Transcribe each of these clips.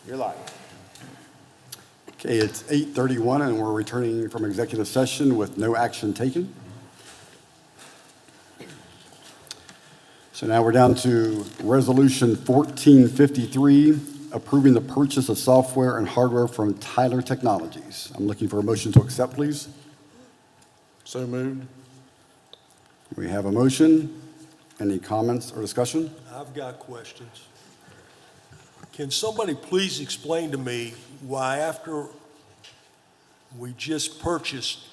You're live. Okay, it's 8:31 and we're returning from executive session with no action taken. So now we're down to Resolution 1453, approving the purchase of software and hardware from Tyler Technologies. I'm looking for a motion to accept, please. So moved. We have a motion. Any comments or discussion? I've got questions. Can somebody please explain to me why after we just purchased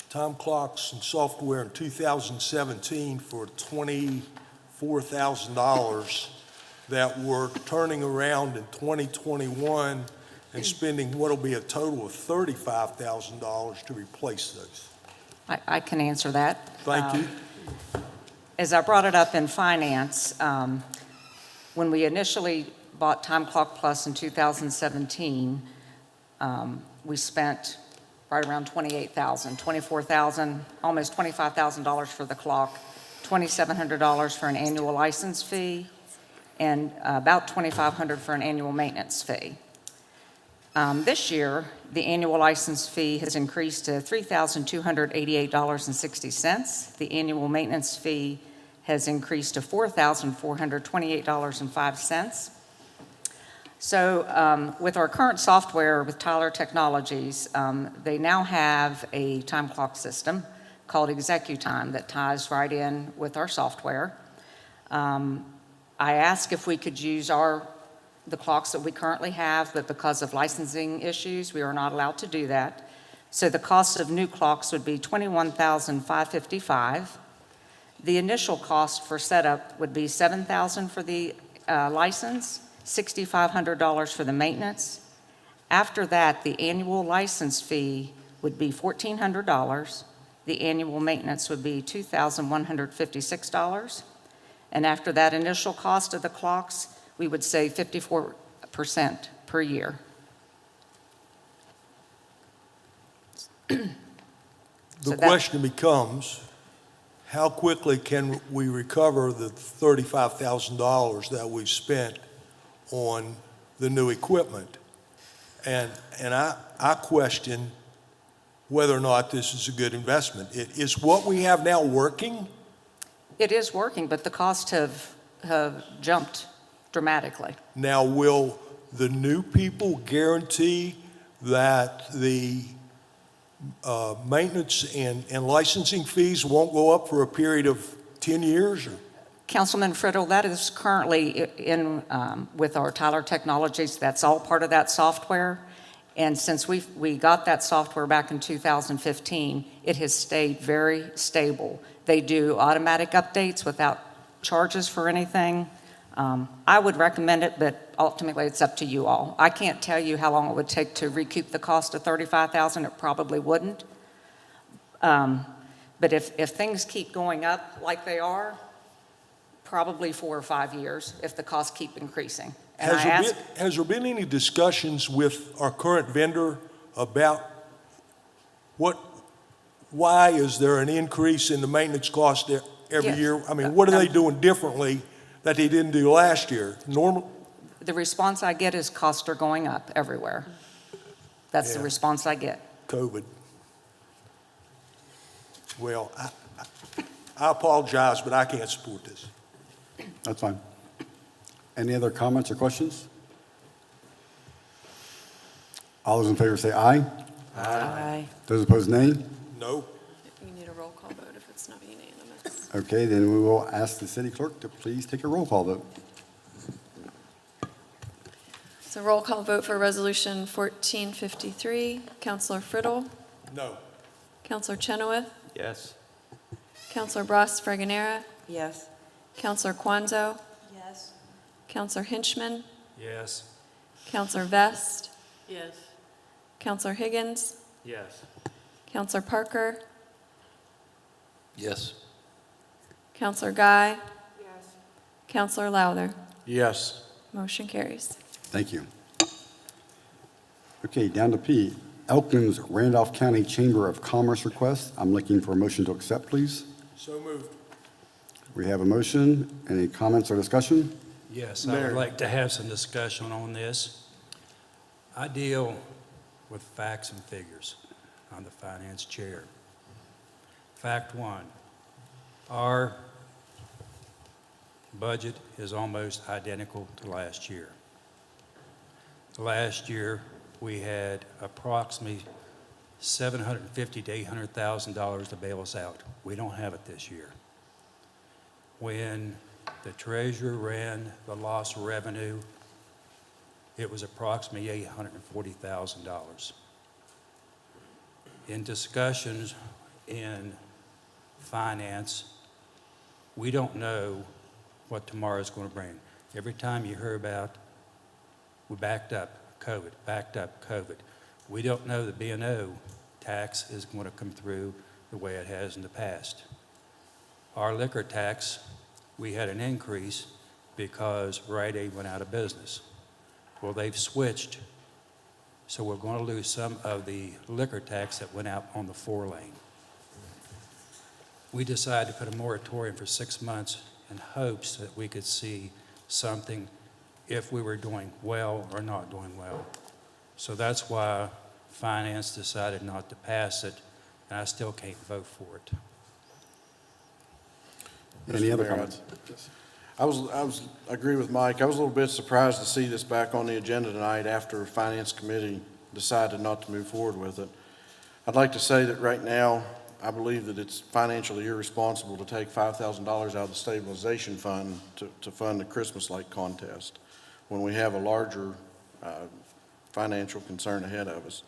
time clocks and software in 2017 for $24,000 that we're turning around in 2021 and spending what'll be a total of $35,000 to replace those? I can answer that. Thank you. As I brought it up in finance, when we initially bought Time Clock Plus in 2017, we spent right around $28,000, $24,000, almost $25,000 for the clock, $2,700 for an annual license fee, and about $2,500 for an annual maintenance fee. This year, the annual license fee has increased to $3,288.60. The annual maintenance fee has increased to $4,428.05. So with our current software with Tyler Technologies, they now have a time clock system called ExecuTime that ties right in with our software. I asked if we could use the clocks that we currently have, but because of licensing issues, we are not allowed to do that. So the cost of new clocks would be $21,555. The initial cost for setup would be $7,000 for the license, $6,500 for the maintenance. After that, the annual license fee would be $1,400. The annual maintenance would be $2,156. And after that initial cost of the clocks, we would save 54% per year. The question becomes, how quickly can we recover the $35,000 that we've spent on the new equipment? And I question whether or not this is a good investment. Is what we have now working? It is working, but the costs have jumped dramatically. Now, will the new people guarantee that the maintenance and licensing fees won't go up for a period of 10 years? Or? Councilman Friddle, that is currently in with our Tyler Technologies. That's all part of that software. And since we got that software back in 2015, it has stayed very stable. They do automatic updates without charges for anything. I would recommend it, but ultimately it's up to you all. I can't tell you how long it would take to recoup the cost of $35,000. It probably wouldn't. But if things keep going up like they are, probably 4 or 5 years if the costs keep increasing. And has there been any discussions with our current vendor about why is there an increase in the maintenance cost every year? I mean, what are they doing differently that they didn't do last year? Normal? The response I get is costs are going up everywhere. That's the response I get. COVID. Well, I apologize, but I can't support this. That's fine. Any other comments or questions? All those in favor say aye. Aye. Those opposed, nay. No. You need a roll call vote if it's not unanimous. Okay, then we will ask the city clerk to please take a roll call vote. So roll call vote for Resolution 1453. Councilor Friddle? No. Councilor Chenoweth? Yes. Councilor Bras Fraganera? Yes. Councilor Kwanzo? Yes. Councilor Hinchman? Yes. Councilor Vest? Yes. Councilor Higgins? Yes. Councilor Parker? Yes. Councilor Guy? Yes. Councilor Lowther? Yes. Motion carries. Thank you. Okay, down to P. Elkins Randolph County Chamber of Commerce request. I'm looking for a motion to accept, please. So moved. We have a motion. Any comments or discussion? Yes, I Mayor. would like to have some discussion on this. I deal with facts and figures. I'm the finance chair. Fact one, our budget is almost identical to last year. Last year, we had approximately $750,000 to $800,000 to bail us out. We don't have it this year. When the treasurer ran the lost revenue, it was approximately $840,000. In discussions in finance, we don't know what tomorrow is going to bring. Every time you hear about, we backed up COVID. We don't know the B&O tax is going to come through the way it has in the past. Our liquor tax, we had an increase because Rite Aid went out of business. Well, they've switched, so we're going to lose some of the liquor tax that went out on the 4-lane. We decided to put a moratorium for 6 months in hopes that we could see something if we were doing well or not doing well. So that's why finance decided not to pass it, and I still can't vote for it. Any Mr. other Mayor, comments? I agree with Mike. I was a little bit surprised to see this back on the agenda tonight after Finance Committee decided not to move forward with it. I'd like to say that right now, I believe that it's financially irresponsible to take $5,000 out of the stabilization fund to fund the Christmas light contest when we have a larger financial concern ahead of us.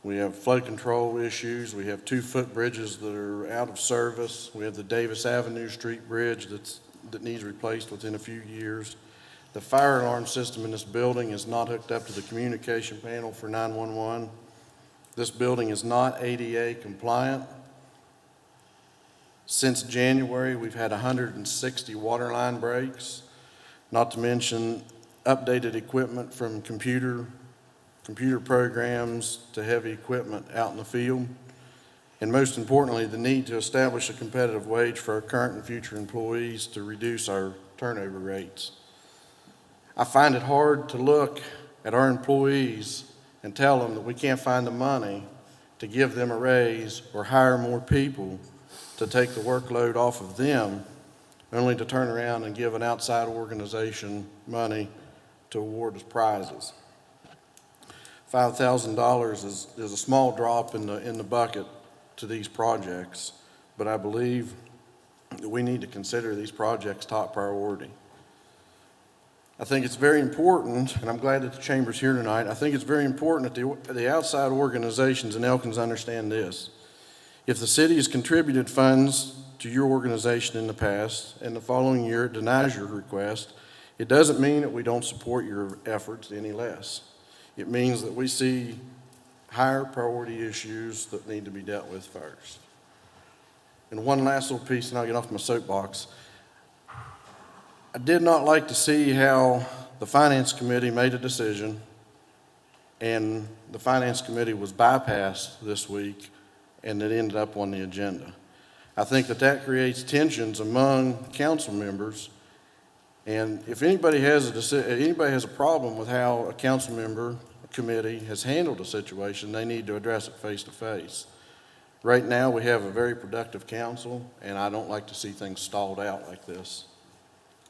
We have flood control issues. We have 2 footbridges that are out of service. We have the Davis Avenue Street Bridge that needs replaced within a few years. The fire alarm system in this building is not hooked up to the communication panel for 911. This building is not ADA compliant. Since January, we've had 160 water line breaks, not to mention updated equipment from computer programs to heavy equipment out in the field. And most importantly, the need to establish a competitive wage for our current and future employees to reduce our turnover rates. I find it hard to look at our employees and tell them that we can't find the money to give them a raise or hire more people to take the workload off of them, only to turn around and give an outside organization money to award as prizes. $5,000 is a small drop in the bucket to these projects, but I believe that we need to consider these projects top priority. I think it's very important, and I'm glad that the Chamber's here tonight, I think it's very important that the outside organizations in Elkins understand this. If the city has contributed funds to your organization in the past, and the following year it denies your request, it doesn't mean that we don't support your efforts any less. It means that we see higher priority issues that need to be dealt with first. And one last little piece, and I'll get off my soapbox. I did not like to see how the Finance Committee made a decision and the Finance Committee was bypassed this week and it ended up on the agenda. I think that creates tensions among council members, and if anybody has a problem with how a council member, a committee has handled a situation, they need to address it face to face. Right now, we have a very productive council, and I don't like to see things stalled out like this.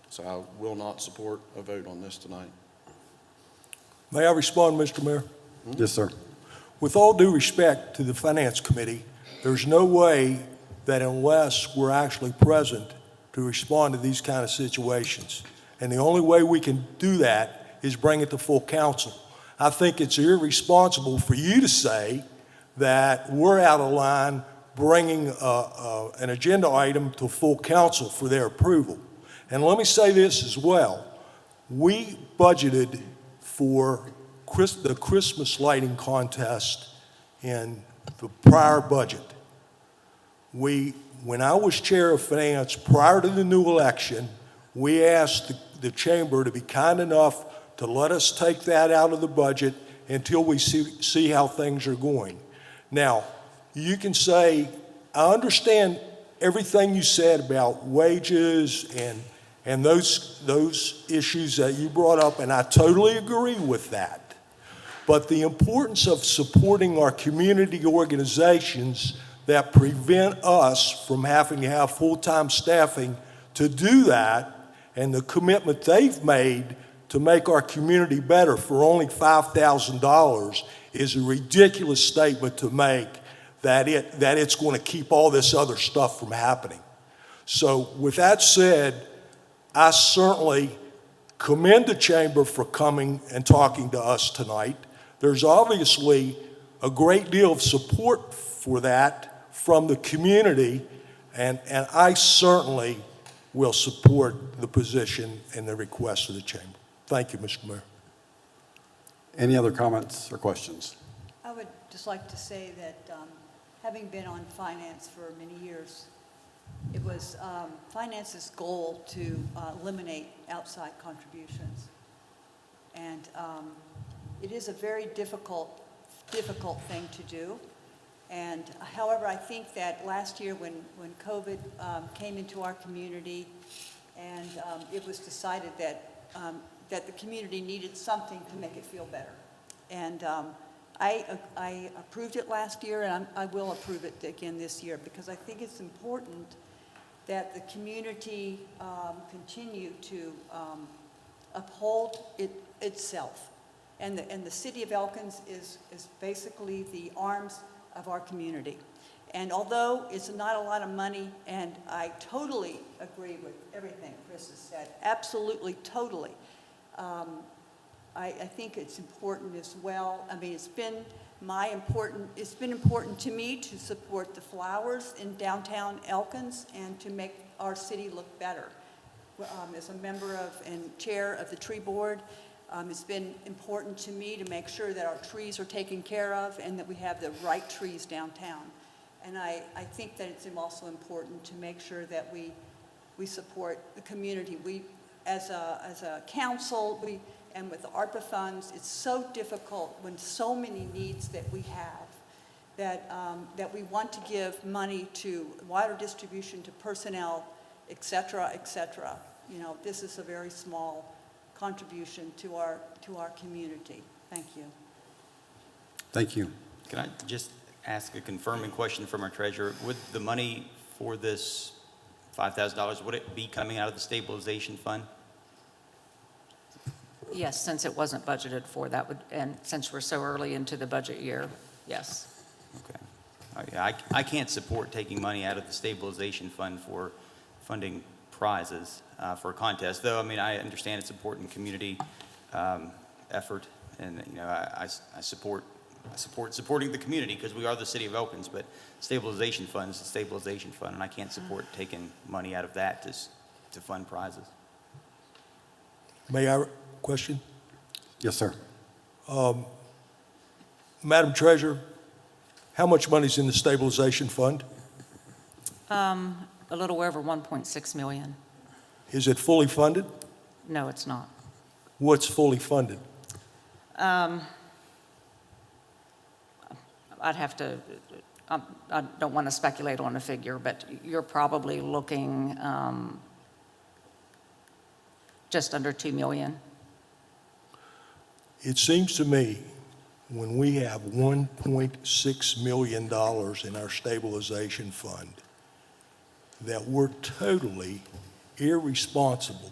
So I will not support a vote on this tonight. May I respond, Mr. Mayor? Yes, sir. With all due respect to the Finance Committee, there's no way that unless we're actually present to respond to these kind of situations. And the only way we can do that is bring it to full council. I think it's irresponsible for you to say that we're out of line bringing an agenda item to full council for their approval. And let me say this as well. We budgeted for the Christmas lighting contest in the prior budget. When I was chair of finance prior to the new election, we asked the chamber to be kind enough to let us take that out of the budget until we see how things are going. Now, you can say, I understand everything you said about wages and those issues that you brought up, and I totally agree with that. But the importance of supporting our community organizations that prevent us from having to have full-time staffing to do that, and the commitment they've made to make our community better for only $5,000 is a ridiculous statement to make that it's going to keep all this other stuff from happening. So with that said, I certainly commend the Chamber for coming and talking to us tonight. There's obviously a great deal of support for that from the community, and I certainly will support the position and the request of the Chamber. Thank you, Mr. Mayor. Any other comments or questions? I would just like to say that having been on finance for many years, it was finance's goal to eliminate outside contributions. And it is a very difficult thing to do. And however, I think that last year when COVID came into our community and it was decided that that the community needed something to make it feel better. And I approved it last year, and I will approve it again this year, because I think it's important that the community continue to uphold itself. And the city of Elkins is basically the arms of our community. And although it's not a lot of money, and I totally agree with everything Chris has said, absolutely, totally, I think it's important as well. I mean, it's been important to me to support the flowers in downtown Elkins and to make our city look better. As a member of and chair of the tree board, it's been important to me to make sure that our trees are taken care of and that we have the right trees downtown. And I think that it's also important to make sure that we support the community. We, as a council, and with the ARPA funds, it's so difficult when so many needs that we have that we want to give money to water distribution, to personnel, et cetera, et cetera. You know, this is a very small contribution to our community. Thank you. Thank you. Can I just ask a confirming question from our treasurer? Would the money for this $5,000, would it be coming out of the stabilization fund? Yes, since it wasn't budgeted for, that would, and since we're so early into the budget year, yes. Okay. I can't support taking money out of the stabilization fund for funding prizes for a contest, though. I mean, I understand it's important community effort, and you know, I support supporting the community because we are the city of Elkins. But stabilization fund is a stabilization fund, and I can't support taking money out of that to fund prizes. May I question? Yes, sir. Madam Treasurer, how much money is in the stabilization fund? A little over 1.6 million. Is it fully funded? No, it's not. What's fully funded? I'd have to, I don't want to speculate on a figure, but you're probably looking just under 2 million. It seems to me when we have $1.6 million in our stabilization fund that we're totally irresponsible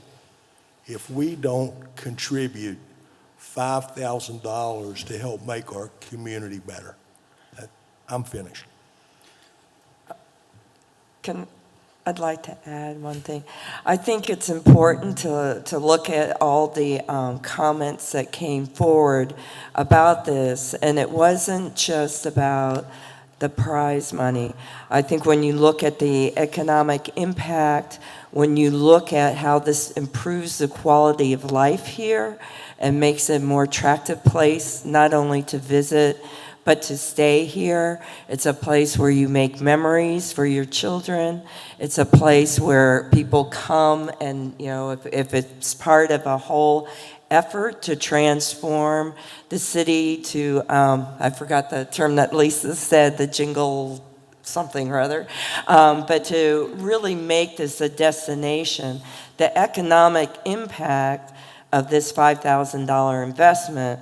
if we don't contribute $5,000 to help make our community better. I'm finished. I'd like to add one thing. I think it's important to look at all the comments that came forward about this, and it wasn't just about the prize money. I think when you look at the economic impact, when you look at how this improves the quality of life here and makes it a more attractive place, not only to visit, but to stay here. It's a place where you make memories for your children. It's a place where people come and, you know, if it's part of a whole effort to transform the city to, I forgot the term that Lisa said, the jingle something or other, but to really make this a destination the economic impact of this $5,000 investment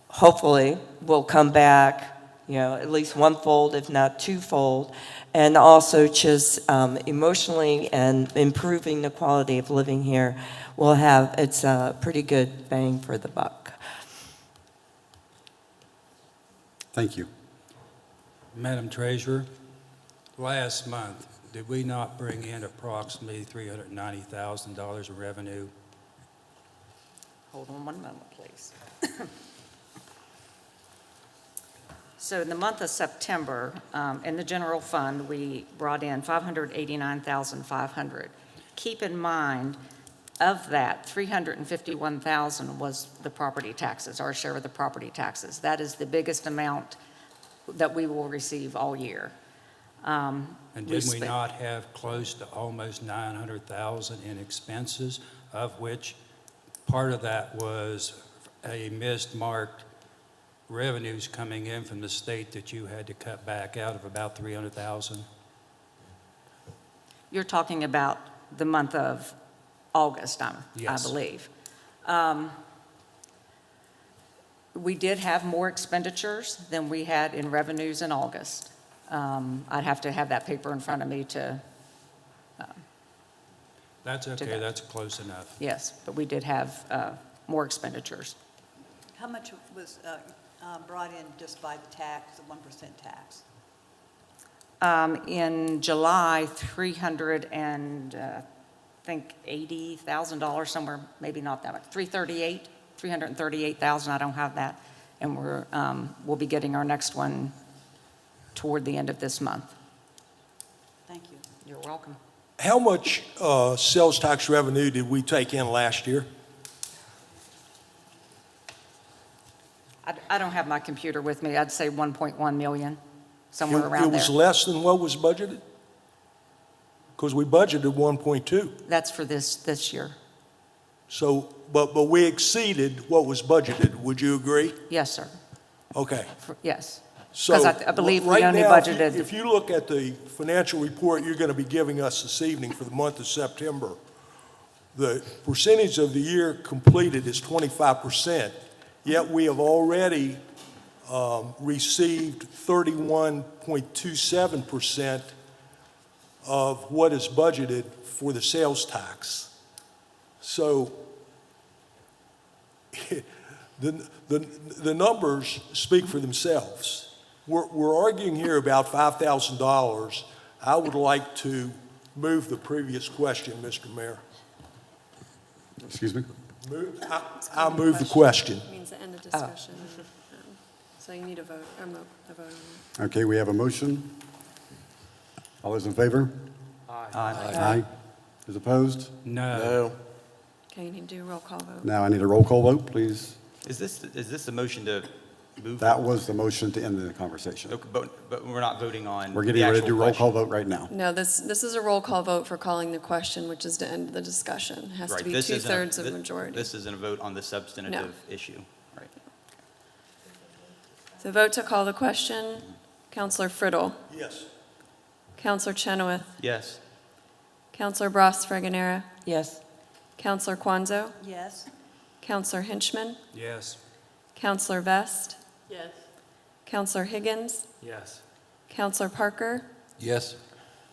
hopefully will come back, at least one-fold, if not two-fold, and also just emotionally and improving the quality of living here it's a pretty good bang for the buck. Thank you. Madam Treasurer, last month, did we not bring in approximately $390,000 of revenue? Hold on one moment, please. So in the month of September, in the general fund, we brought in $589,500. Keep in mind, of that, $351,000 was the property taxes, our share of the property taxes. That is the biggest amount that we will receive all year. And did we not have close to almost $900,000 in expenses, of which part of that was a missed marked revenues coming in from the state that you had to cut back out of about $300,000? You're talking about the month of August, I Yes. believe. We did have more expenditures than we had in revenues in August. I'd have to have that paper in front of me to, That's okay, that. that's close enough. yes, but we did have more expenditures. How much was brought in just by the tax, the 1% tax? In July, $380,000 somewhere, maybe not that much, 338,000, I don't have that. And we'll be getting our next one toward the end of this month. Thank you. You're welcome. How much sales tax revenue did we take in last year? I don't have my computer with me. I'd say 1.1 million, somewhere around It was there. less than what was budgeted? Because we budgeted 1.2. That's for this year. So, but we exceeded what was budgeted. Would you agree? Yes, sir. Okay. Yes. So 'Cause I believe we right only now, budgeted- if you look at the financial report you're going to be giving us this evening for the month of September, the percentage of the year completed is 25%, yet we have already received 31.27% of what is budgeted for the sales tax. So the numbers speak for themselves. We're arguing here about $5,000. I would like to move the previous question, Mr. Mayor. Excuse me? I'll move the question. Means the end of discussion. So you need a vote, a vote on it. Okay, we have a motion. All those in favor? Aye. Those opposed? No. No. Okay, you need to do a roll call vote. Now I need a roll call vote, please. Is this the motion to move? That was the motion to end the conversation. Okay, but we're not voting on We're the getting ready to actual do roll call question. vote right now. No, this is a roll call vote for calling the question, which is to end the discussion. It has to Right, be this isn't a- two-thirds of majority. This isn't a vote on the substantive issue, right? So vote to call the question, Counselor Friddle, Yes. Counselor Chenoweth, Yes. Counselor Bras Freganera, Yes. Counselor Kwanzo, Yes? Counselor Hinchman, Yes. Counselor Vest, Yes. Counselor Higgins, Yes. Counselor Parker, Yes.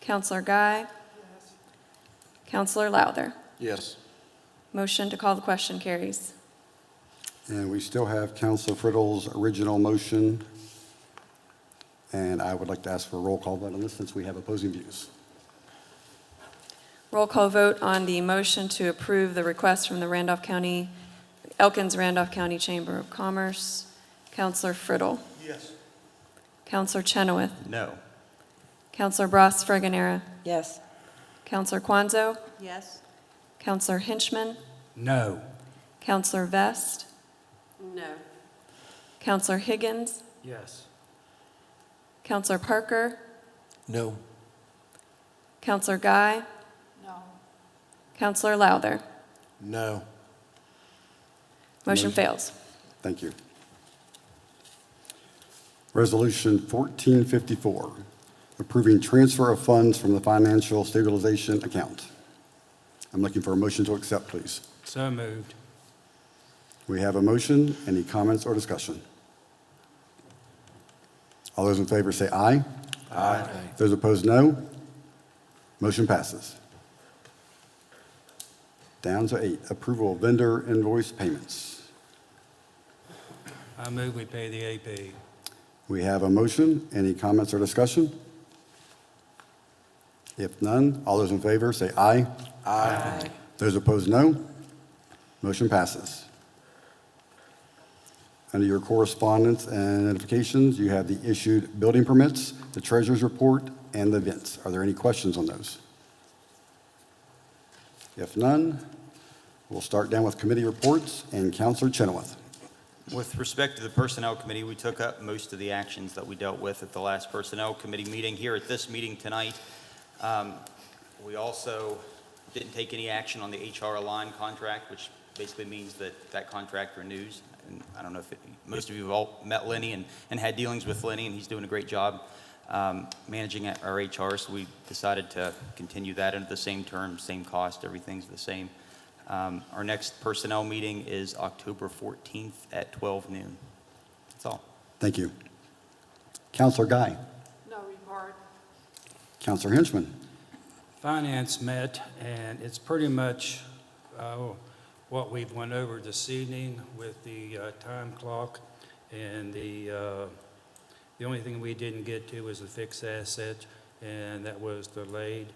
Counselor Guy, Counselor Lowther. Yes. Motion to call the question carries. And we still have Counselor Friddle's original motion. And I would like to ask for a roll call vote on this since we have opposing views. Roll call vote on the motion to approve the request from the Elkins Randolph County Chamber of Commerce. Counselor Friddle, Yes. Counselor Chenoweth, No. Counselor Bras Freganera, Yes. Counselor Kwanzo, Yes? Counselor Hinchman, No. Counselor Vest, No. Counselor Higgins, Yes. Counselor Parker, No. Counselor Guy, No. Counselor Lowther. No. Motion fails. Thank you. Resolution 1454, approving transfer of funds from the financial stabilization account. I'm looking for a motion to accept, please. So moved. We have a motion. Any comments or discussion? All those in favor say aye. Aye. Those opposed, no. Motion passes. Down to 8, approval of vendor invoice payments. I move we pay the AP. We have a motion. Any comments or discussion? If none, all those in favor say aye. Aye. Those opposed, no. Motion passes. Under your correspondence and notifications, you have the issued building permits, the treasurer's report, and the events. Are there any questions on those? If none, we'll start down with committee reports, and Counselor Chenoweth. With respect to the Personnel Committee, we took up most of the actions that we dealt with at the last Personnel Committee meeting. Here at this meeting tonight, we also didn't take any action on the HR line contract, which basically means that that contract renews. And I don't know if most of you have all met Lenny and had dealings with Lenny, and he's doing a great job managing our HR, so we decided to continue that under the same terms, same cost, everything's the same. Our next personnel meeting is October 14th at 12 noon. That's all. Thank you. Counselor Guy. No report. Counselor Hinchman. Finance met, and it's pretty much what we've went over this evening with the time clock, and the only thing we didn't get to was the fixed asset, and that was delayed.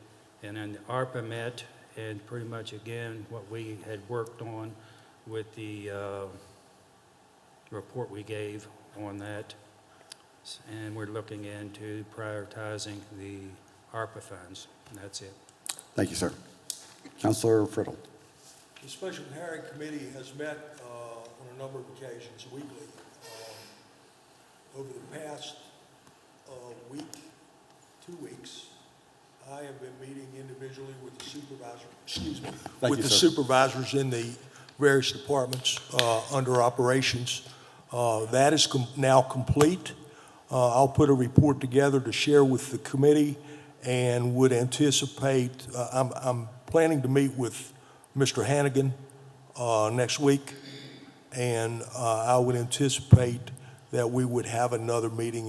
And then the ARPA met, and pretty much again what we had worked on with the report we gave on that, and we're looking into prioritizing the ARPA funds, and that's it. Thank you, sir. Counselor Friddle. The Special Hearing Committee has met on a number of occasions weekly. Over the past week, 2 weeks, I have been meeting individually with the supervisors in the various departments under operations. That is now complete. I'll put a report together to share with the committee and would anticipate, I'm planning to meet with Mr. Hannigan next week, and I would anticipate that we would have another meeting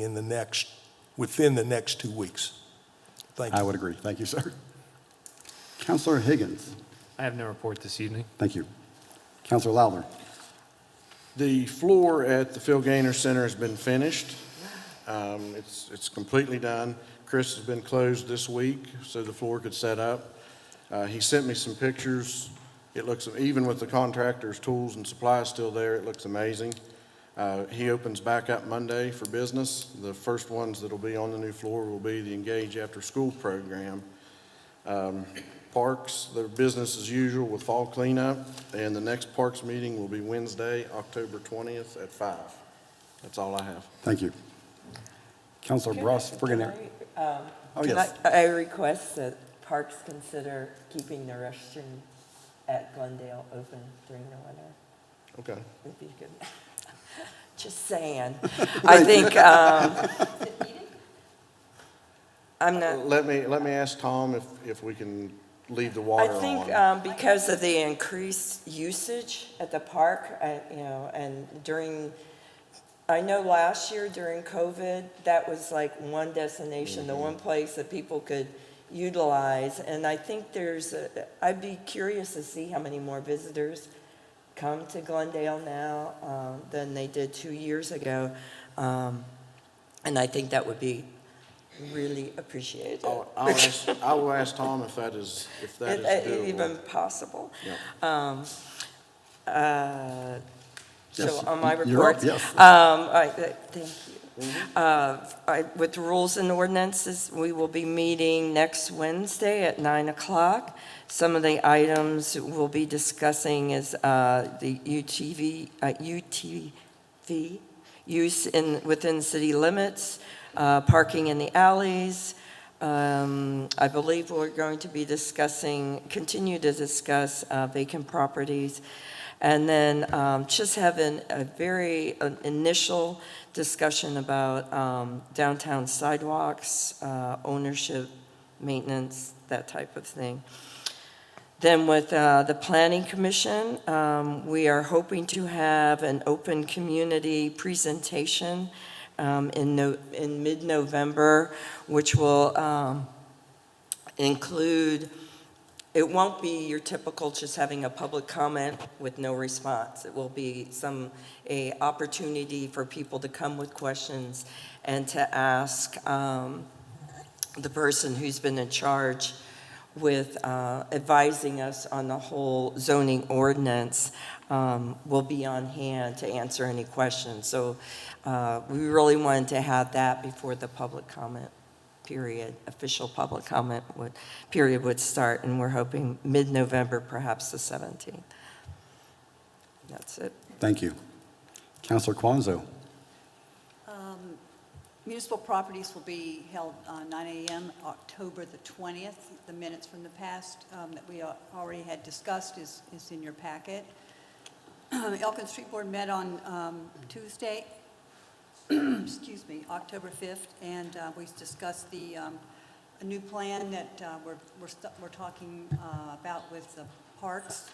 within the next 2 weeks. Thank you. I would agree. Thank you, sir. Counselor Higgins. I have no report this evening. Thank you. Counselor Lowler. The floor at the Phil Gaynor Center has been finished. It's completely done. Chris has been closed this week so the floor could set up. He sent me some pictures. It looks, even with the contractor's tools and supplies still there, it looks amazing. He opens back up Monday for business. The first ones that'll be on the new floor will be the Engage After School program. Parks, their business as usual with fall cleanup, and the next Parks meeting will be Wednesday, October 20th at 5. That's all I have. Thank you. Counselor Bross, Friggin. Oh, Can yes. I request that Parks consider keeping the restroom at Glendale open during the winter? Okay. Would be good. Just saying. I think, I'm not, Let me ask Tom if we can leave the I water on. think because of the increased usage at the park, and I know last year during COVID, that was like one destination, the one place that people could utilize. And I think I'd be curious to see how many more visitors come to Glendale now than they did 2 years ago. And I think that would be really appreciated. I will ask Tom if that is doable. Even possible. Yep. So Yes, on my you're up, report, yes. thank you. With rules and ordinances, we will be meeting next Wednesday at 9 o'clock. Some of the items we'll be discussing is the UTV use within city limits, parking in the alleys. I believe we're going to be continue to discuss vacant properties. And then just having a very initial discussion about downtown sidewalks, ownership, maintenance, that type of thing. Then with the Planning Commission, we are hoping to have an open community presentation in mid-November, which will include, it won't be your typical just having a public comment with no response. It will be a opportunity for people to come with questions and to ask the person who's been in charge with advising us on the whole zoning ordinance will be on hand to answer any questions. So we really wanted to have that before the public comment period, official public comment period would start, and we're hoping mid-November, perhaps the 17th. That's it. Thank you. Councilor Kwanzo. Municipal properties will be held 9 a.m. October the 20th. The minutes from the past that we already had discussed is in your packet. The Elkins Street Board met on Tuesday, excuse me, October 5th, and we discussed a new plan that we're talking about with the parks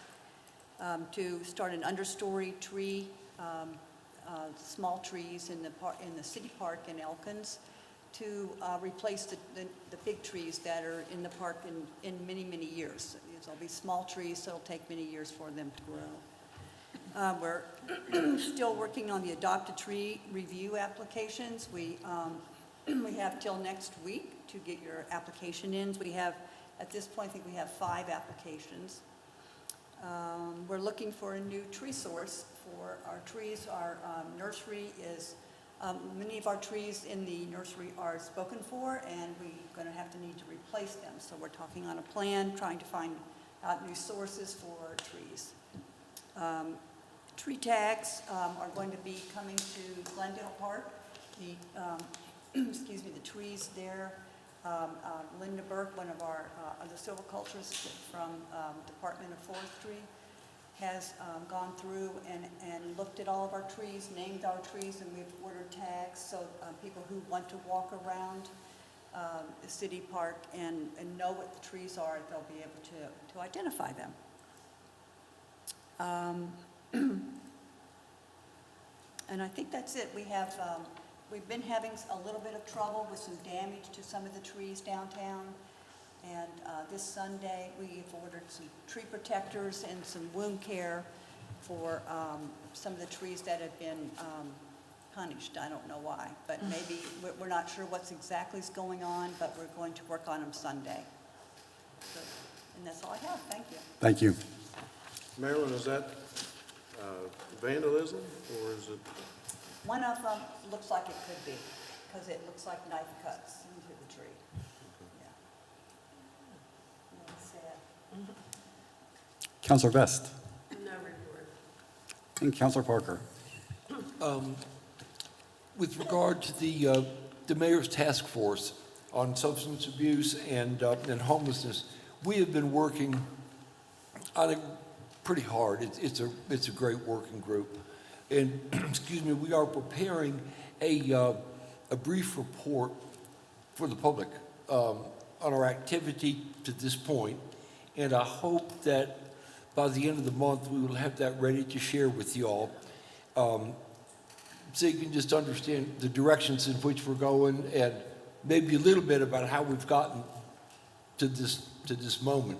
to start an understory tree, small trees in the city park in Elkins to replace the big trees that are in the park in many, many years. There'll be small trees, so it'll take many years for them to grow. We're still working on the adopted tree review applications. We have till next week to get your application in. We have, at this point, I think we have 5 applications. We're looking for a new tree source for our trees. Our nursery is, many of our trees in the nursery are spoken for, and we're going to need to replace them. So we're talking on a plan, trying to find out new sources for trees. Tree tags are going to be coming to Glendale Park. Excuse me, the trees there. Linda Burke, one of our the silviculturists from Department of Forestry, has gone through and looked at all of our trees, named our trees, and we've ordered tags so people who want to walk around the city park and know what the trees are, they'll be able to identify them. And I think that's it. We've been having a little bit of trouble with some damage to some of the trees downtown. And this Sunday, we've ordered some tree protectors and some wound care for some of the trees that have been punished. I don't know why, but maybe we're not sure what's exactly is going on, but we're going to work on them Sunday. So, and that's all I have. Thank you. Thank you. Marilyn, is that vandalism, or is it? One of them looks like it could be, because it looks like knife cuts into the tree. Yeah. That's sad. Councilor Vest. No report. And Councilor Parker. With regard to the mayor's task force on substance abuse and homelessness, we have been working on it pretty hard. It's a great working group. And, excuse me, we are preparing a brief report for the public on our activity to this point. And I hope that by the end of the month, we will have that ready to share with you all. So you can just understand the directions in which we're going and maybe a little bit about how we've gotten to this moment.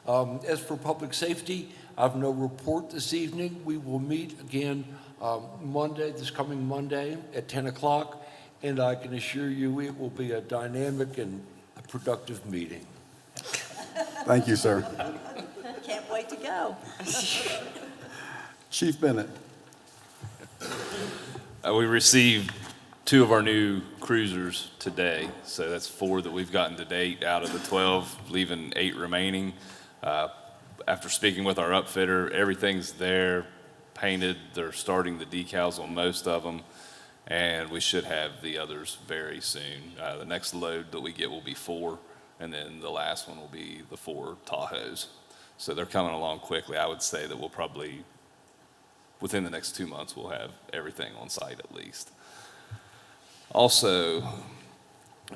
As for public safety, I have no report this evening. We will meet again this coming Monday at 10 o'clock, and I can assure you it will be a dynamic and a productive meeting. Thank you, sir. Can't wait to go. Chief Bennett. We received 2 of our new cruisers today, so that's 4 that we've gotten to date out of the 12, leaving 8 remaining. After speaking with our upfitter, everything's there, painted. They're starting the decals on most of them, and we should have the others very soon. The next load that we get will be 4, and then the last one will be the 4 Tahoes. So they're coming along quickly. I would say that we'll probably, within the next 2 months, we'll have everything on site at least. Also,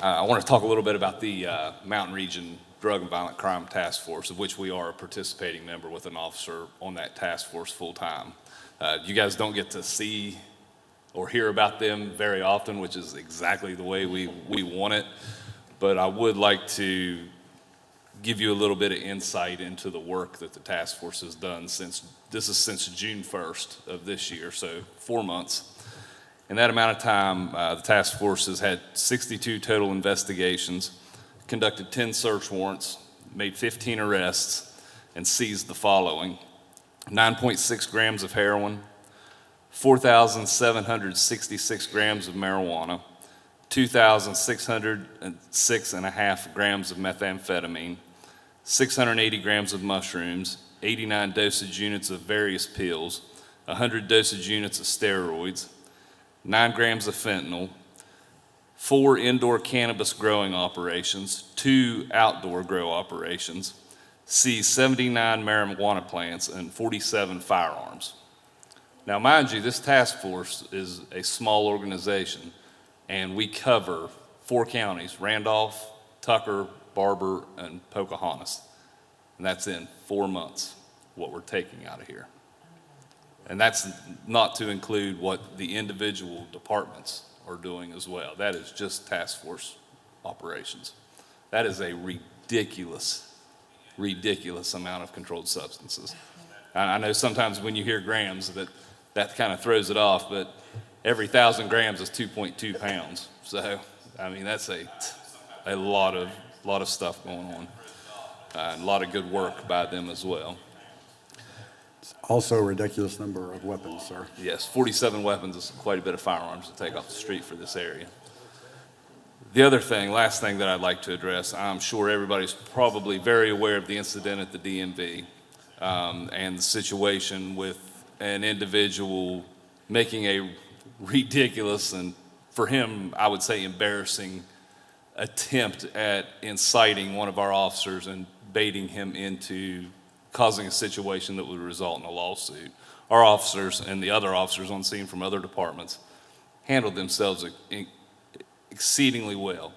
I want to talk a little bit about the Mountain Region Drug and Violent Crime Task Force, of which we are a participating member with an officer on that task force full-time. You guys don't get to see or hear about them very often, which is exactly the way we want it. But I would like to give you a little bit of insight into the work that the task force has done since June 1st of this year, so 4 months. In that amount of time, the task force has had 62 total investigations, conducted 10 search warrants, made 15 arrests, and seized the following: 9.6 grams of heroin, 4,766 grams of marijuana, 2,606.5 grams of methamphetamine, 680 grams of mushrooms, 89 dosage units of various pills, 100 dosage units of steroids, 9 grams of fentanyl, 4 indoor cannabis growing operations, 2 outdoor grow operations, seized 79 marijuana plants, and 47 firearms. Now, mind you, this task force is a small organization, and we cover 4 counties: Randolph, Tucker, Barber, and Pocahontas. And that's in 4 months, what we're taking out of here. And that's not to include what the individual departments are doing as well. That is just task force operations. That is a ridiculous amount of controlled substances. I know sometimes when you hear grams that kind of throws it off, but every 1,000 grams is 2.2 pounds. So, I mean, that's a lot of stuff going on. And a lot of good work by them as well. It's also a ridiculous number of weapons, sir. Yes, 47 weapons is quite a bit of firearms to take off the street for this area. The last thing that I'd like to address, I'm sure everybody's probably very aware of the incident at the DMV and the situation with an individual making a ridiculous and, for him, I would say embarrassing attempt at inciting one of our officers and baiting him into causing a situation that would result in a lawsuit. Our officers and the other officers on scene from other departments handled themselves exceedingly well,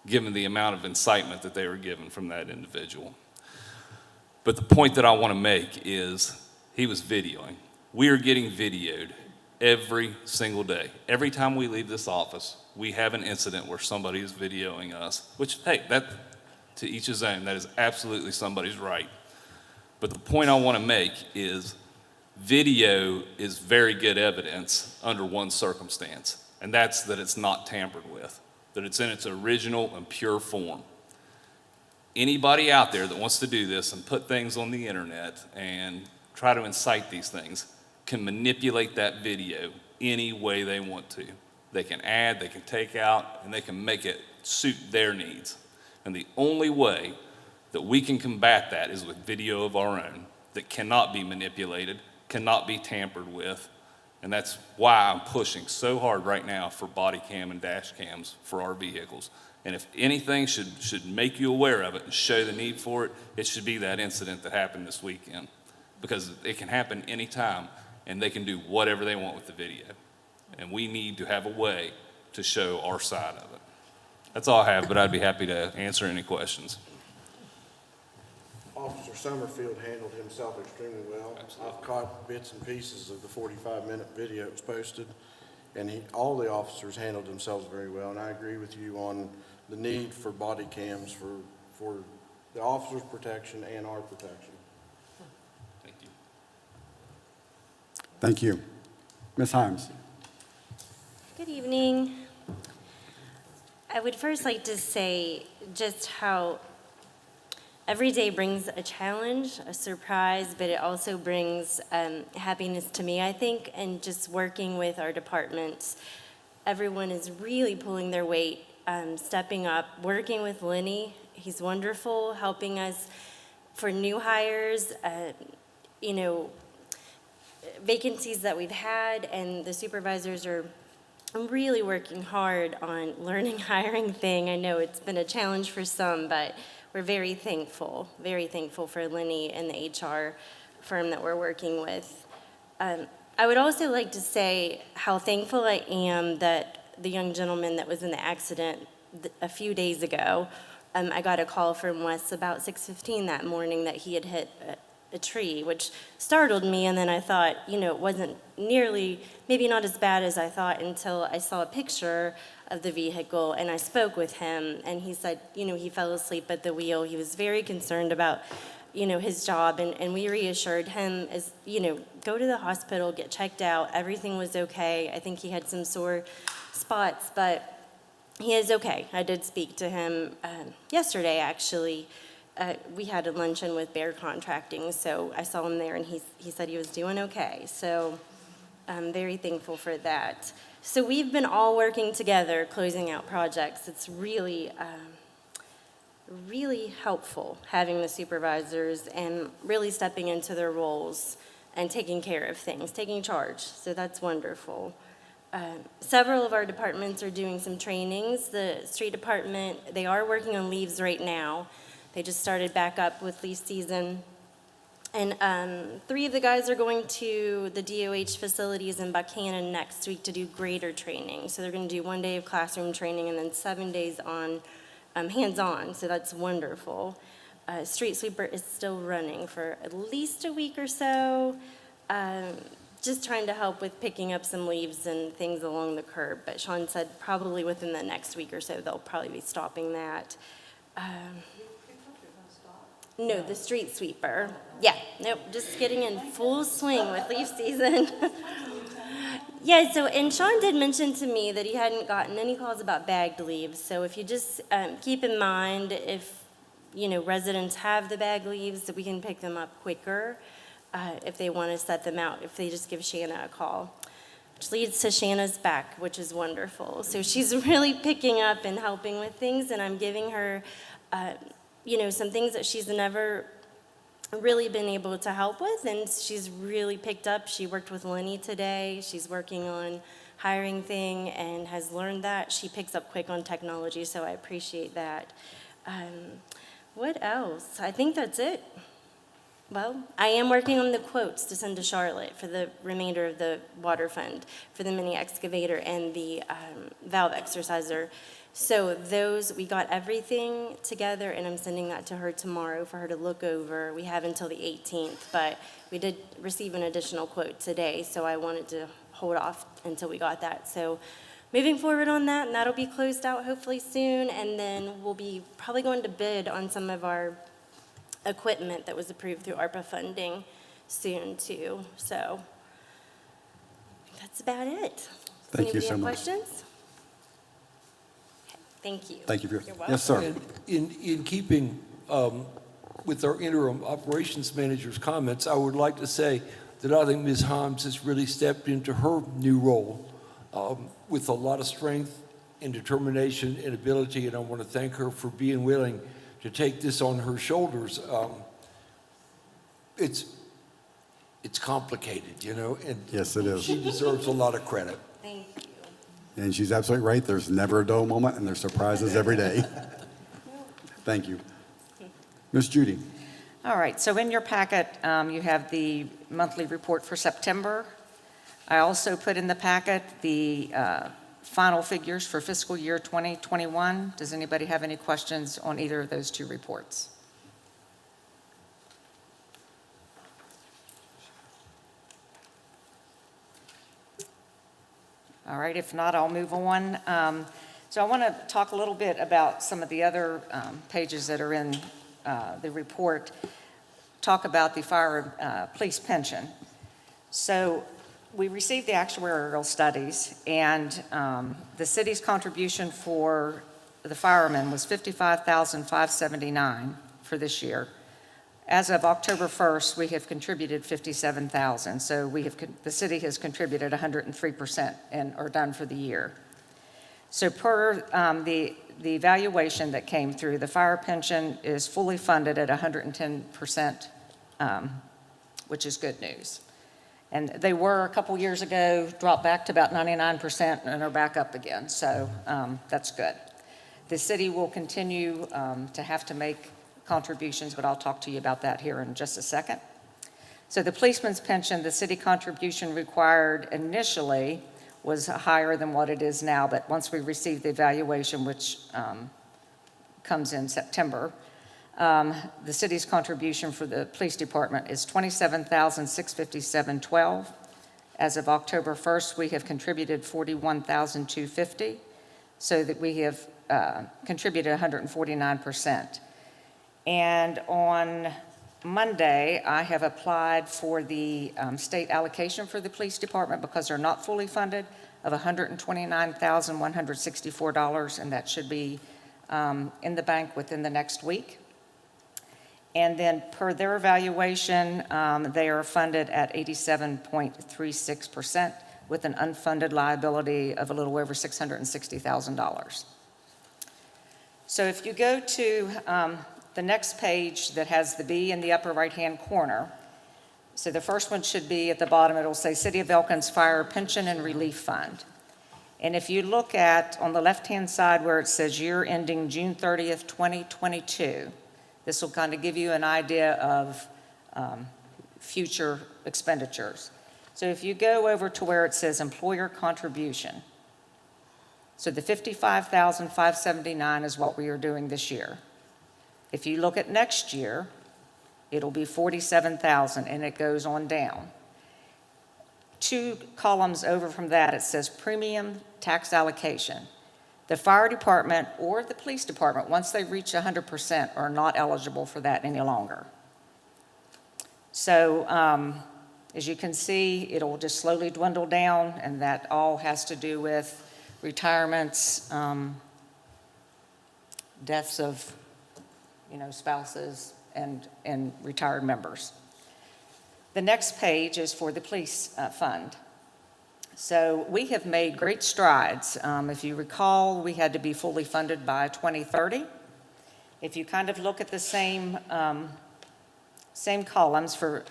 given the amount of incitement that they were given from that individual. But the point that I want to make is he was videoing. We are getting videoed every single day. Every time we leave this office, we have an incident where somebody is videoing us, which, hey, that to each his own. That is absolutely somebody's right. But the point I want to make is video is very good evidence under one circumstance, and that's that it's not tampered with, that it's in its original and pure form. Anybody out there that wants to do this and put things on the internet and try to incite these things can manipulate that video any way they want to. They can add, they can take out, and they can make it suit their needs. And the only way that we can combat that is with video of our own that cannot be manipulated, cannot be tampered with. And that's why I'm pushing so hard right now for body cam and dash cams for our vehicles. And if anything should make you aware of it and show the need for it, it should be that incident that happened this weekend. Because it can happen anytime, and they can do whatever they want with the video. And we need to have a way to show our side of it. That's all I have, but I'd be happy to answer any questions. Officer Summerfield handled himself extremely well. Absolutely. I've caught bits and pieces of the 45-minute video that was posted, and all the officers handled themselves very well. And I agree with you on the need for body cams for the officers' protection and our protection. Thank you. Thank you. Ms. Himes. Good evening. I would first like to say just how every day brings a challenge, a surprise, but it also brings happiness to me, I think, and just working with our departments. Everyone is really pulling their weight, stepping up, working with Lenny. He's wonderful, helping us for new hires, vacancies that we've had, and the supervisors are really working hard on learning hiring thing. I know it's been a challenge for some, but we're very thankful for Lenny and the HR firm that we're working with. I would also like to say how thankful I am that the young gentleman that was in the accident a few days ago I got a call from Wes about 6:15 that morning that he had hit a tree, which startled me, and then I thought, it wasn't nearly, maybe not as bad as I thought until I saw a picture of the vehicle, and I spoke with him, and he said, he fell asleep at the wheel. He was very concerned about, his job, and we reassured him, go to the hospital, get checked out, everything was okay. I think he had some sore spots, but he is okay. I did speak to him yesterday, actually. We had a luncheon with Bear Contracting, so I saw him there, and he said he was doing okay. So I'm very thankful for that. So we've been all working together, closing out projects. It's really, really helpful having the supervisors and really stepping into their roles and taking care of things, taking charge. So that's wonderful. Several of our departments are doing some trainings. The street department, they are working on leaves right now. They just started back up with leaf season. And 3 of the guys are going to the DOH facilities in Buchanan next week to do grader training. So they're going to do 1 day of classroom training and then 7 days on hands-on. So that's wonderful. Street sweeper is still running for at least a week or so. Just trying to help with picking up some leaves and things along the curb. But Sean said probably within the next week or so, they'll probably be stopping that. No, the street sweeper. Yeah, nope, just getting in full swing with leaf season. Yeah, so, and Sean did mention to me that he hadn't gotten any calls about bagged leaves. So if you just keep in mind if, residents have the bagged leaves, that we can pick them up quicker if they want to set them out, if they just give Shanna a call. Which leads to Shanna's back, which is wonderful. So she's really picking up and helping with things, and I'm giving her some things that she's never really been able to help with, and she's really picked up. She worked with Lenny today. She's working on hiring thing and has learned that. She picks up quick on technology, so I appreciate that. What else? I think that's it. Well, I am working on the quotes to send to Charlotte for the remainder of the water fund for the mini excavator and the valve exerciser. So those, we got everything together, and I'm sending that to her tomorrow for her to look over. We have until the 18th, but we did receive an additional quote today, so I wanted to hold off until we got that. So moving forward on that, and that'll be closed out hopefully soon, and then we'll be probably going to bid on some of our equipment that was approved through ARPA funding soon too. So that's about it. Thank you Anybody so have much. questions? Thank you. Thank you for You're yes, sir. And in keeping with our interim operations manager's comments, I would like to say that I think Ms. Himes has really stepped into her new role with a lot of strength and determination and ability, and I want to thank her for being willing to take this on her shoulders. It's complicated, and Yes, it is. she deserves a lot of credit. Thank you. And she's absolutely right. There's never a dull moment, and there's surprises every day. Thank you. Ms. Judy. All right, so in your packet, you have the monthly report for September. I also put in the packet the final figures for fiscal year 2021. Does anybody have any questions on either of those 2 reports? All right, if not, I'll move on. So I want to talk a little bit about some of the other pages that are in the report. Talk about the fire police pension. So we received the actuarial studies, and the city's contribution for the firemen was $55,579 for this year. As of October 1st, we have contributed $57,000. So the city has contributed 103% and are done for the year. So per the evaluation that came through, the fire pension is fully funded at 110%, which is good news. And they were a couple years ago, dropped back to about 99% and are back up again. So that's good. The city will continue to have to make contributions, but I'll talk to you about that here in just a second. So the policeman's pension, the city contribution required initially was higher than what it is now, but once we received the evaluation, which comes in September. The city's contribution for the police department is $27,657.12. As of October 1st, we have contributed $41,250, so that we have contributed 149%. And on Monday, I have applied for the state allocation for the police department because they're not fully funded of $129,164, and that should be in the bank within the next week. And then per their evaluation, they are funded at 87.36% with an unfunded liability of a little over $660,000. So if you go to the next page that has the B in the upper right-hand corner, so the first one should be at the bottom, it'll say City of Elkins Fire Pension and Relief Fund. And if you look at, on the left-hand side where it says year ending June 30th, 2022, this will kind of give you an idea of future expenditures. So if you go over to where it says employer contribution, so the $55,579 is what we are doing this year. If you look at next year, it'll be $47,000, and it goes on down. 2 columns over from that, it says premium tax allocation. The fire department or the police department, once they reach 100%, are not eligible for that any longer. So as you can see, it'll just slowly dwindle down, and that all has to do with retirements, deaths of, spouses and retired members. The next page is for the police fund. So we have made great strides. If you recall, we had to be fully funded by 2030. If you kind of look at the same columns for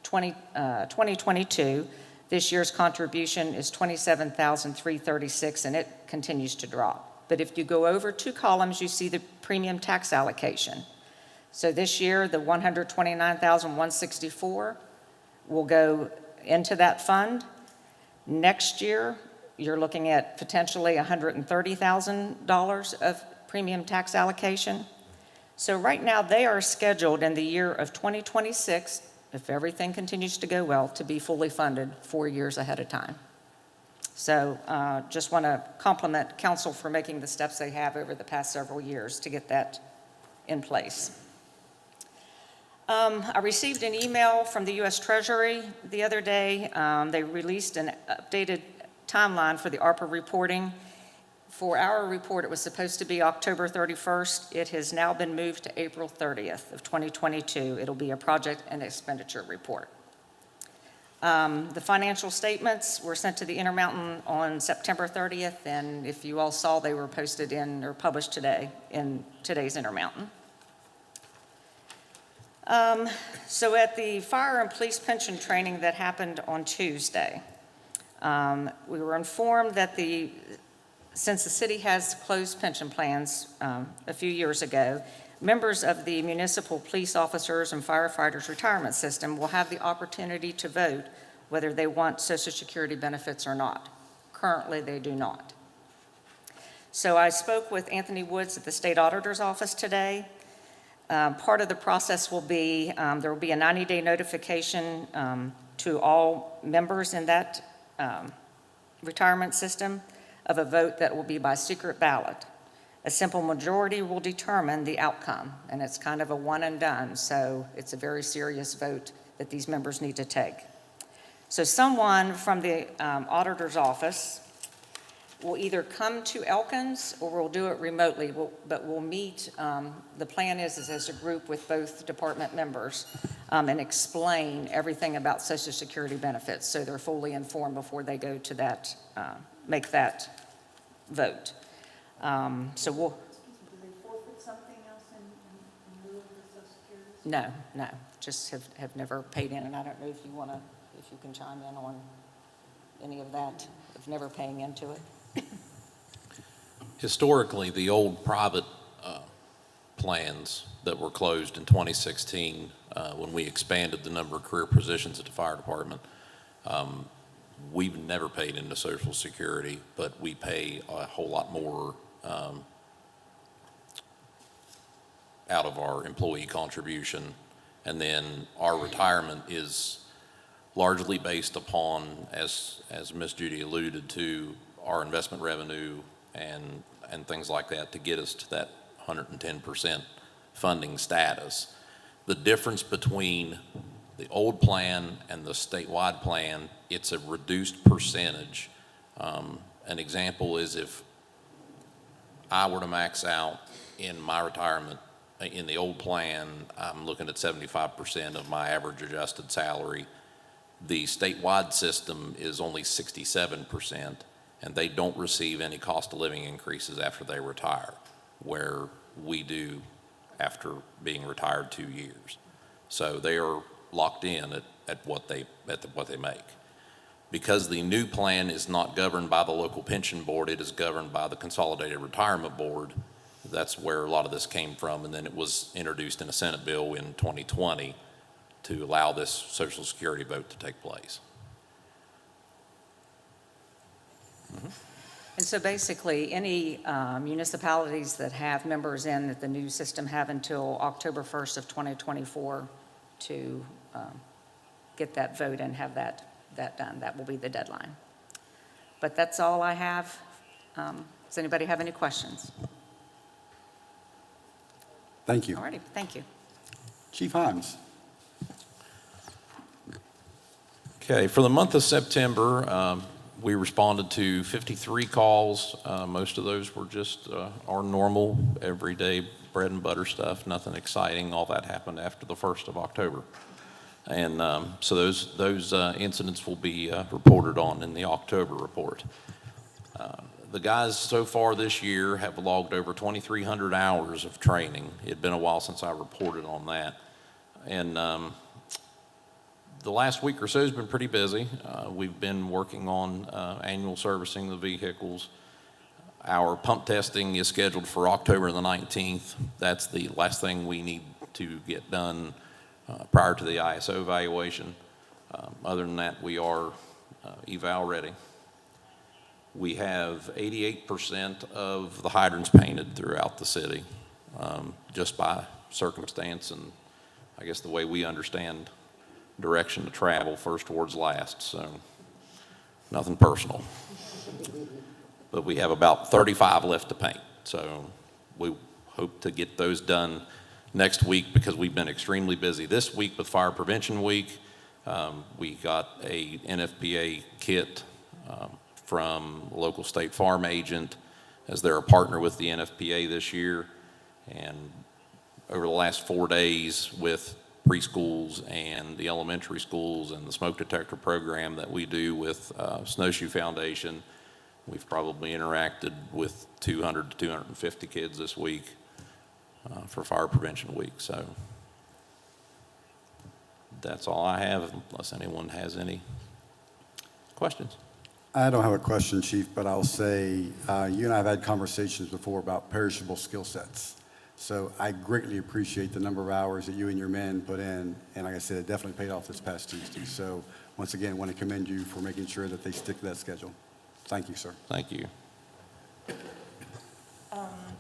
2022, this year's contribution is $27,336, and it continues to drop. But if you go over 2 columns, you see the premium tax allocation. So this year, the $129,164 will go into that fund. Next year, you're looking at potentially $130,000 of premium tax allocation. So right now, they are scheduled in the year of 2026, if everything continues to go well, to be fully funded 4 years ahead of time. So just want to compliment council for making the steps they have over the past several years to get that in place. I received an email from the U.S. Treasury the other day. They released an updated timeline for the ARPA reporting. For our report, it was supposed to be October 31st. It has now been moved to April 30th of 2022. It'll be a project and expenditure report. The financial statements were sent to the Intermountain on September 30th, and if you all saw, they were posted in or published today in today's Intermountain. So at the fire and police pension training that happened on Tuesday, we were informed that since the city has closed pension plans a few years ago, members of the municipal police officers and firefighters retirement system will have the opportunity to vote whether they want Social Security benefits or not. Currently, they do not. So I spoke with Anthony Woods at the state auditor's office today. Part of the process will be, there will be a 90-day notification to all members in that retirement system of a vote that will be by secret ballot. A simple majority will determine the outcome, and it's kind of a one and done, so it's a very serious vote that these members need to take. So someone from the auditor's office will either come to Elkins or we'll do it remotely, but we'll meet, the plan is as a group with both department members and explain everything about Social Security benefits so they're fully informed before they go to that, make that vote. So we'll... Do they forfeit something else in lieu of the Social Security? No, just have never paid in, and I don't know if you can chime in on any of that, of never paying into it. Historically, the old private plans that were closed in 2016, when we expanded the number of career positions at the fire department, we've never paid into Social Security, but we pay a whole lot more out of our employee contribution. And then our retirement is largely based upon, as Ms. Judy alluded to, our investment revenue and things like that to get us to that 110% funding status. The difference between the old plan and the statewide plan, it's a reduced percentage. An example is if I were to max out in my retirement, in the old plan, I'm looking at 75% of my average adjusted salary. The statewide system is only 67%, and they don't receive any cost of living increases after they retire, where we do after being retired 2 years. So they are locked in at what they make. Because the new plan is not governed by the local pension board, it is governed by the Consolidated Retirement Board. That's where a lot of this came from, and then it was introduced in a Senate bill in 2020 to allow this Social Security vote to take place. And so basically, any municipalities that have members in the new system have until October 1st of 2024 to get that vote and have that done. That will be the deadline. But that's all I have. Does anybody have any questions? Thank you. All righty, thank you. Chief Himes. Okay, for the month of September, we responded to 53 calls. Most of those were just our normal, everyday bread and butter stuff, nothing exciting. All that happened after the 1st of October. And so those incidents will be reported on in the October report. The guys so far this year have logged over 2,300 hours of training. It had been a while since I reported on that. And the last week or so has been pretty busy. We've been working on annual servicing of the vehicles. Our pump testing is scheduled for October the 19th. That's the last thing we need to get done prior to the ISO evaluation. Other than that, we are eval ready. We have 88% of the hydrants painted throughout the city, just by circumstance and I guess the way we understand direction to travel, first towards last, so nothing personal. But we have about 35 left to paint, so we hope to get those done next week because we've been extremely busy. This week with Fire Prevention Week, we got a NFPA kit from a local State Farm agent as they're a partner with the NFPA this year. And over the last 4 days with preschools and the elementary schools and the smoke detector program that we do with Snowshoe Foundation, we've probably interacted with 200 to 250 kids this week for Fire Prevention Week. So that's all I have, unless anyone has any questions. I don't have a question, Chief, but I'll say you and I have had conversations before about perishable skill sets. So I greatly appreciate the number of hours that you and your men put in. And like I said, it definitely paid off this past Tuesday. So once again, I want to commend you for making sure that they stick to that schedule. Thank you, sir. Thank you.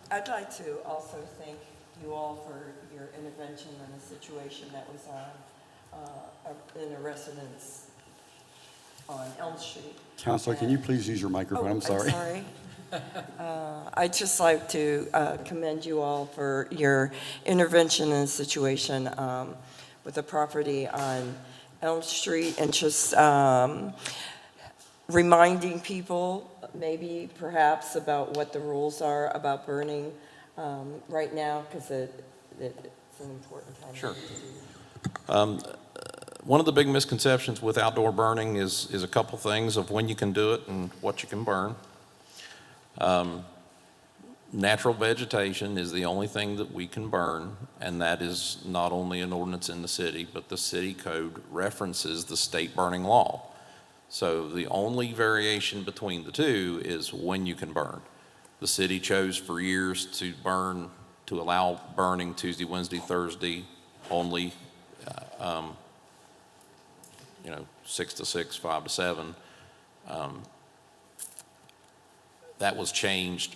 I'd like to also thank you all for your intervention in a situation that was in a residence on Elm Street. Counselor, can you please use your microphone? I'm sorry. I'd just like to commend you all for your intervention in a situation with a property on Elm Street and just reminding people maybe perhaps about what the rules are about burning right now because it's an important time. Sure. One of the big misconceptions with outdoor burning is a couple things of when you can do it and what you can burn. Natural vegetation is the only thing that we can burn, and that is not only an ordinance in the city, but the city code references the state burning law. So the only variation between the two is when you can burn. The city chose for years to allow burning Tuesday, Wednesday, Thursday only, 6 to 6, 5 to 7. That was changed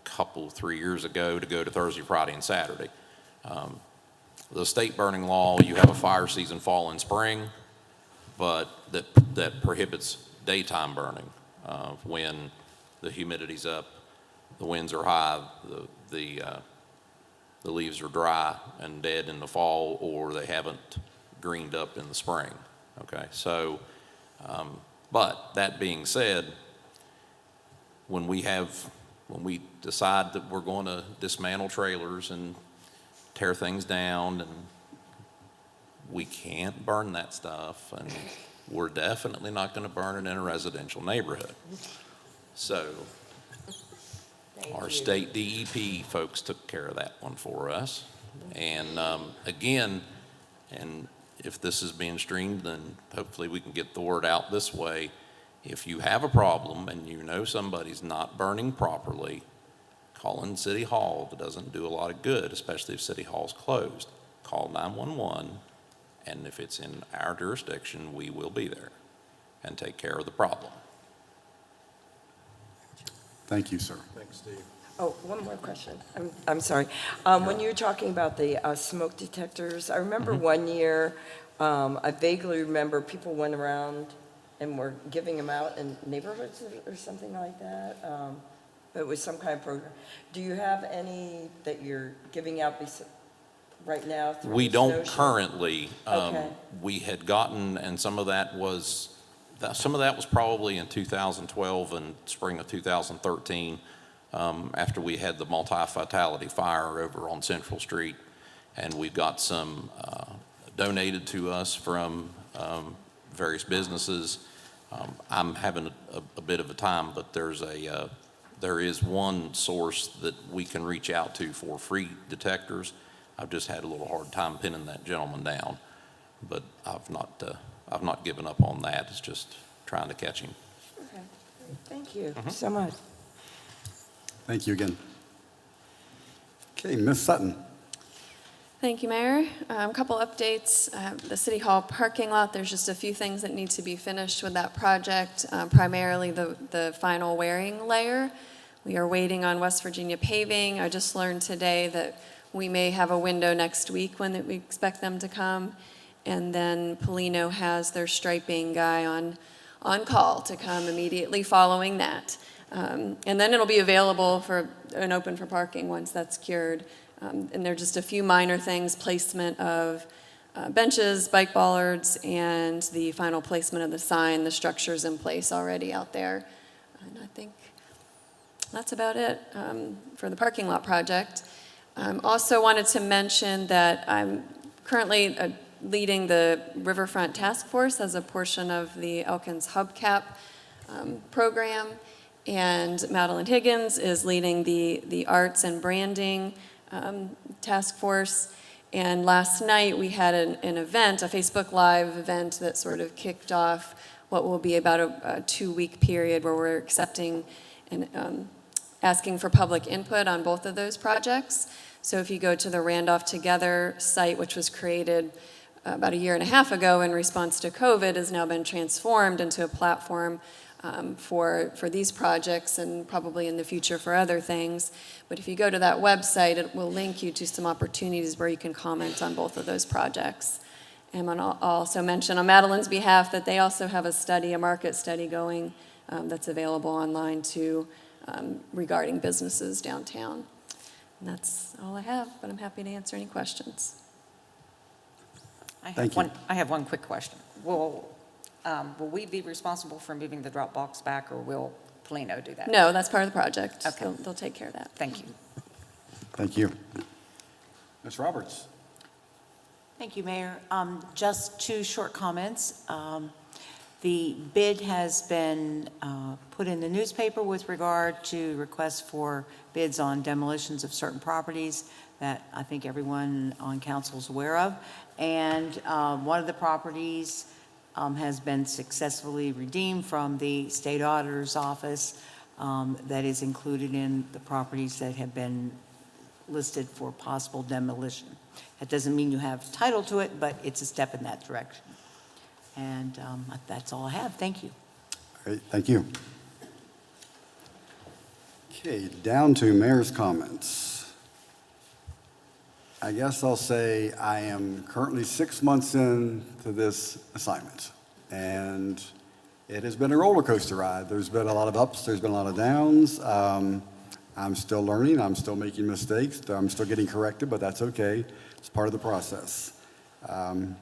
3 years ago to go to Thursday, Friday, and Saturday. The state burning law, you have a fire season fall and spring, but that prohibits daytime burning. When the humidity's up, the winds are high, the leaves are dry and dead in the fall, or they haven't greened up in the spring, okay? So, but that being said, when we decide that we're going to dismantle trailers and tear things down, and we can't burn that stuff, and we're definitely not going to burn it in a residential neighborhood. So our state DEP folks took care of that one for us. And again, and if this is being streamed, then hopefully we can get the word out this way. If you have a problem and you know somebody's not burning properly, calling City Hall doesn't do a lot of good, especially if City Hall's closed. Call 911, and if it's in our jurisdiction, we will be there and take care of the problem. Thank you, sir. Thanks, Steve. Oh, one more question. I'm sorry. When you were talking about the smoke detectors, I remember one year, I vaguely remember people went around and were giving them out in neighborhoods or something like that. It was some kind of program. Do you have any that you're giving out right now through We the don't snowshoe? currently. Okay. We had gotten, and some of that was probably in 2012 and spring of 2013, after we had the multi-fatality fire over on Central Street, and we got some donated to us from various businesses. I'm having a bit of a time, but there is one source that we can reach out to for free detectors. I've just had a little hard time pinning that gentleman down, but I've not given up on that. It's just trying to catch him. Okay. Thank you so much. Thank you again. Okay, Ms. Sutton. Thank you, Mayor. A couple updates. The City Hall parking lot, there's just a few things that need to be finished with that project, primarily the final wearing layer. We are waiting on West Virginia paving. I just learned today that we may have a window next week when we expect them to come. And then Polino has their striping guy on call to come immediately following that. And then it'll be available for and open for parking once that's cured. And there are just a few minor things, placement of benches, bike bollards, and the final placement of the sign. The structure's in place already out there. And I think that's about it for the parking lot project. Also wanted to mention that I'm currently leading the Riverfront Task Force as a portion of the Elkins Hubcap program. And Madeline Higgins is leading the Arts and Branding Task Force. And last night we had an event, a Facebook Live event that sort of kicked off what will be about a 2-week period where we're accepting and asking for public input on both of those projects. So if you go to the Randolph Together site, which was created about a year and a half ago in response to COVID, has now been transformed into a platform for these projects and probably in the future for other things. But if you go to that website, it will link you to some opportunities where you can comment on both of those projects. And I'll also mention on Madeline's behalf that they also have a market study going that's available online too regarding businesses downtown. And that's all I have, but I'm happy to answer any questions. Thank you. I have one quick question. Will we be responsible for moving the drop box back, or will Polino do that? No, that's part of the project. Okay. They'll take care of that. Thank you. Thank you. Ms. Roberts. Thank you, Mayor. Just 2 short comments. The bid has been put in the newspaper with regard to requests for bids on demolitions of certain properties that I think everyone on council is aware of. And one of the properties has been successfully redeemed from the state auditor's office that is included in the properties that have been listed for possible demolition. That doesn't mean you have title to it, but it's a step in that direction. And that's all I have. Thank you. All right, thank you. Okay, down to mayor's comments. I guess I'll say I am currently 6 months into this assignment, and it has been a roller coaster ride. There's been a lot of ups, there's been a lot of downs. I'm still learning, I'm still making mistakes, I'm still getting corrected, but that's okay. It's part of the process. Like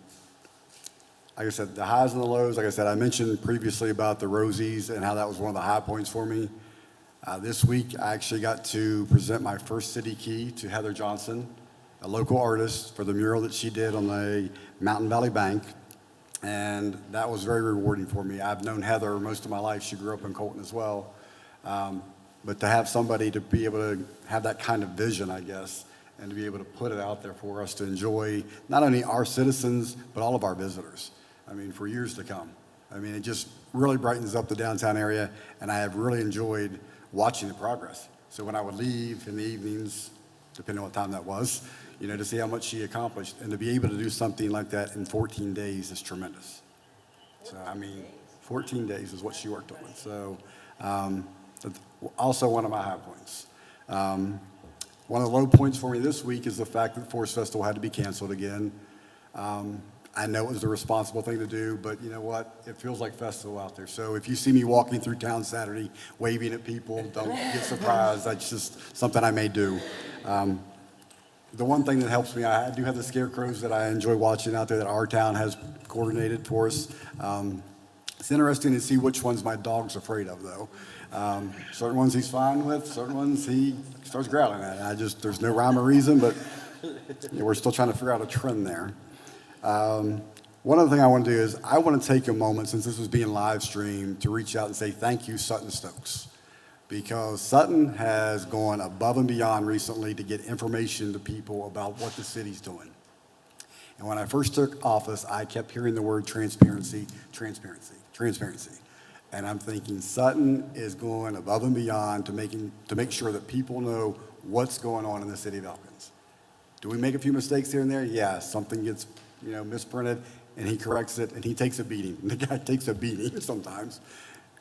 I said, the highs and the lows, like I said, I mentioned previously about the Rosies and how that was one of the high points for me. This week, I actually got to present my first city key to Heather Johnson, a local artist, for the mural that she did on the Mountain Valley Bank. And that was very rewarding for me. I've known Heather most of my life. She grew up in Colton as well. But to have somebody to be able to have that kind of vision, I guess, and to be able to put it out there for us to enjoy, not only our citizens, but all of our visitors. I mean, for years to come. I mean, it just really brightens up the downtown area, and I have really enjoyed watching the progress. So when I would leave in the evenings, depending on what time that was, you know, to see how much she accomplished, and to be able to do something like that in 14 days is tremendous. So, I mean, 14 days is what she worked on. So, also one of my high points. One of the low points for me this week is the fact that the Forest Festival had to be canceled again. I know it was the responsible thing to do, but you know what? It feels like festival out there. So if you see me walking through town Saturday waving at people, don't get surprised. That's just something I may do. The one thing that helps me, I do have the scarecrows that I enjoy watching out there that our town has coordinated for us. It's interesting to see which ones my dog's afraid of, though. Certain ones he's fine with, certain ones he starts growling at. There's no rhyme or reason, but you know, we're still trying to figure out a trend there. One other thing I want to do is I want to take a moment, since this was being live streamed, to reach out and say thank you, Sutton Stokes, because Sutton has gone above and beyond recently to get information to people about what the city's doing. And when I first took office, I kept hearing the word transparency, transparency, transparency. And I'm thinking Sutton is going above and beyond to make sure that people know what's going on in the city of Elkins. Do we make a few mistakes here and there? Yeah, something gets misprinted, and he corrects it, and he takes a beating. The guy takes a beating sometimes,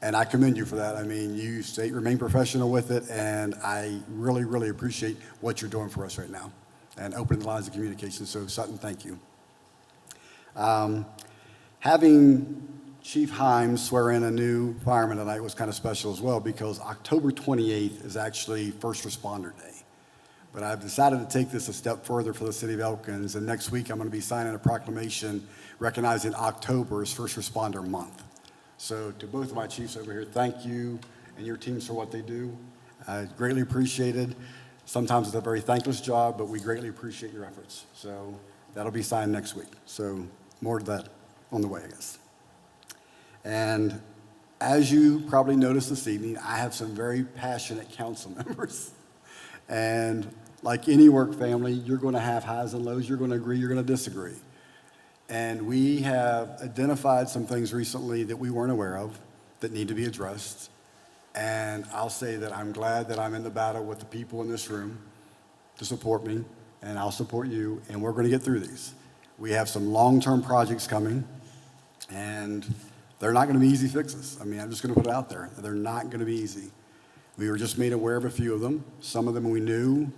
and I commend you for that. I mean, you remain professional with it, and I really, really appreciate what you're doing for us right now and opening the lines of communication. So, Sutton, thank you. Having Chief Himes swear in a new fireman tonight was kind of special as well, because October 28th is actually First Responder Day. But I've decided to take this a step further for the city of Elkins, and next week I'm going to be signing a proclamation recognizing October as First Responder Month. So to both of my chiefs over here, thank you and your teams for what they do. Greatly appreciated. Sometimes it's a very thankless job, but we greatly appreciate your efforts. So that'll be signed next week. So more to that on the way, I guess. And as you probably noticed this evening, I have some very passionate council members. And like any work family, you're going to have highs and lows. You're going to agree, you're going to disagree. And we have identified some things recently that we weren't aware of that need to be addressed. And I'll say that I'm glad that I'm in the battle with the people in this room to support me, and I'll support you, and we're going to get through these. We have some long-term projects coming, and they're not going to be easy fixes. I mean, I'm just going to put it out there. They're not going to be easy. We were just made aware of a few of them. Some of them we knew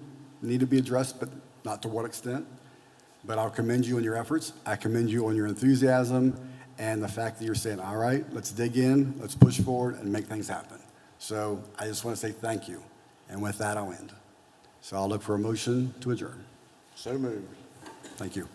need to be addressed, but not to what extent. But I'll commend you on your efforts. I commend you on your enthusiasm and the fact that you're saying, all right, let's dig in, let's push forward and make things happen. So I just want to say thank you. And with that, I'll end. So I'll look for a motion to adjourn. So moved. Thank you.